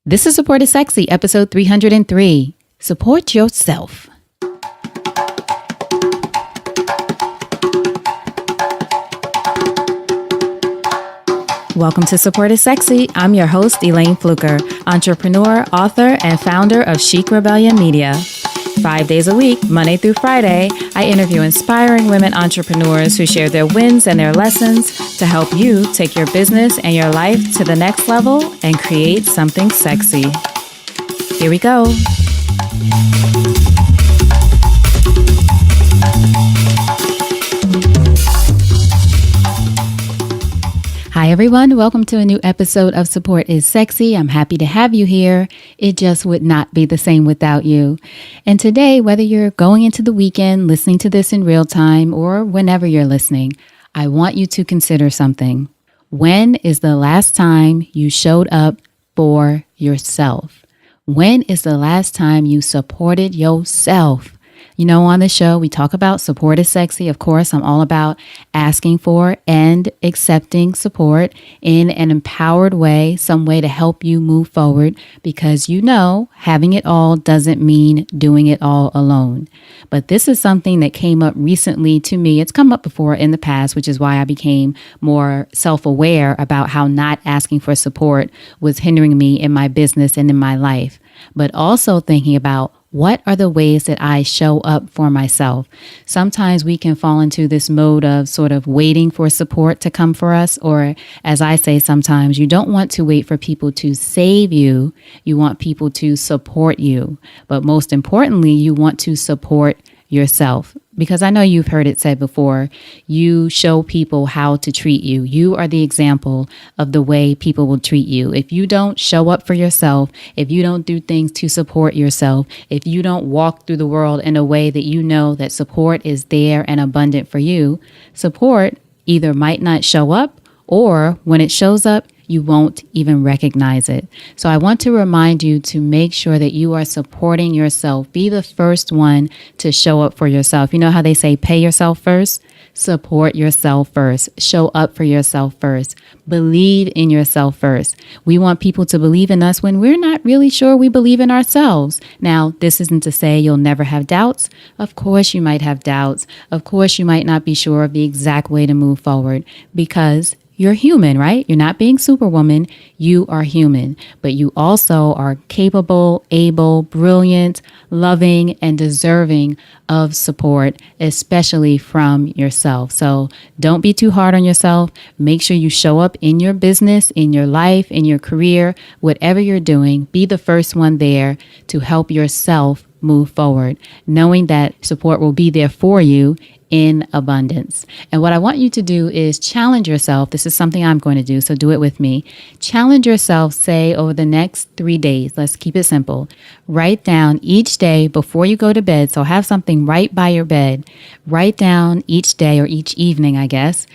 This is Support is Sexy, episode 303. Support yourself. Welcome to Support is Sexy. I'm your host, Elayne Fluker, entrepreneur, author, and founder of Chic Rebellion Media. 5 days a week, Monday through Friday, I interview inspiring women entrepreneurs who share their wins and their lessons to help you take your business and your life to the next level and create something sexy. Here we go. Hi, everyone. Welcome to a new episode of Support is Sexy. I'm happy to have you here. It just would not be the same without you. And today, whether you're going into the weekend, listening to this in real time, or whenever you're listening, I want you to consider something. When is the last time you showed up for yourself? When is the last time you supported yourself? You know, on the show, we talk about support is sexy. Of course, I'm all about asking for and accepting support in an empowered way, some way to help you move forward, because you know, having it all doesn't mean doing it all alone. But this is something that came up recently to me. It's come up before in the past, which is why I became more self-aware about how not asking for support was hindering me in my business and in my life, but also thinking about what are the ways that I show up for myself? Sometimes we can fall into this mode of sort of waiting for support to come for us. Or as I say, sometimes you don't want to wait for people to save you. You want people to support you. But most importantly, you want to support yourself. Because I know you've heard it said before, you show people how to treat you. You are the example of the way people will treat you. If you don't show up for yourself, if you don't do things to support yourself, if you don't walk through the world in a way that you know that support is there and abundant for you, support either might not show up, or when it shows up, you won't even recognize it. So I want to remind you to make sure that you are supporting yourself. Be the first one to show up for yourself. You know how they say pay yourself first? Support yourself first. Show up for yourself first. Believe in yourself first. We want people to believe in us when we're not really sure we believe in ourselves. Now, this isn't to say you'll never have doubts. Of course you might have doubts. Of course you might not be sure of the exact way to move forward, because you're human, right? You're not being Superwoman. You are human, but you also are capable, able, brilliant, loving, and deserving of support, especially from yourself. So don't be too hard on yourself. Make sure you show up in your business, in your life, in your career, whatever you're doing. Be the first one there to help yourself move forward, knowing that support will be there for you in abundance. And what I want you to do is challenge yourself. This is something I'm going to do, so do it with me. Challenge yourself, say, over the next 3 days. Let's keep it simple. Write down each day before you go to bed. So have something right by your bed. Write down each day, or each evening, I guess.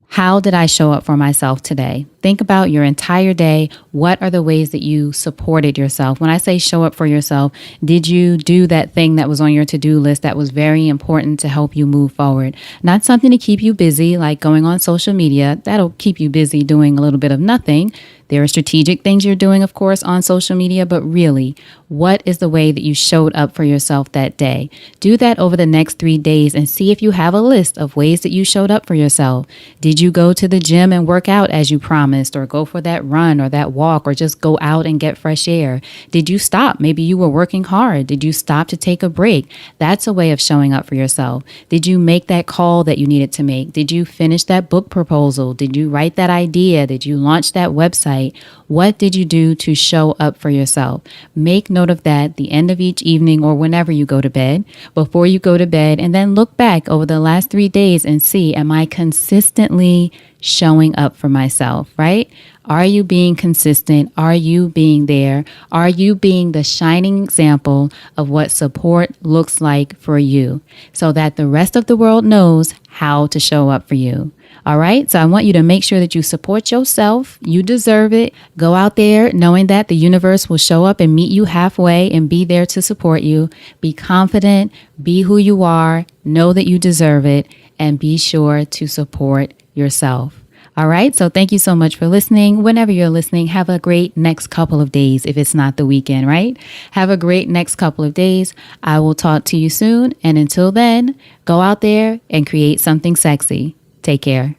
How did I show up for myself today? Think about your entire day. What are the ways that you supported yourself? When I say show up for yourself, did you do that thing that was on your to-do list that was very important to help you move forward? Not something to keep you busy, like going on social media. That'll keep you busy doing a little bit of nothing. There are strategic things you're doing, of course, on social media, but really, what is the way that you showed up for yourself that day? Do that over the next 3 days and see if you have a list of ways that you showed up for yourself. Did you go to the gym and work out as you promised, or go for that run or that walk, or just go out and get fresh air? Did you stop? Maybe you were working hard. Did you stop to take a break? That's a way of showing up for yourself. Did you make that call that you needed to make? Did you finish that book proposal? Did you write that idea? Did you launch that website? What did you do to show up for yourself? Make note of that at the end of each evening, or whenever you go to bed, before you go to bed, and then look back over the last 3 days and see, am I consistently showing up for myself, right? Are you being consistent? Are you being there? Are you being the shining example of what support looks like for you, so that the rest of the world knows how to show up for you? All right. So I want you to make sure that you support yourself. You deserve it. Go out there knowing that the universe will show up and meet you halfway and be there to support you. Be confident. Be who you are. Know that you deserve it. And be sure to support yourself. All right. So thank you so much for listening. Whenever you're listening, have a great next couple of days if it's not the weekend, right? Have a great next couple of days. I will talk to you soon. And until then, go out there and create something sexy. Take care.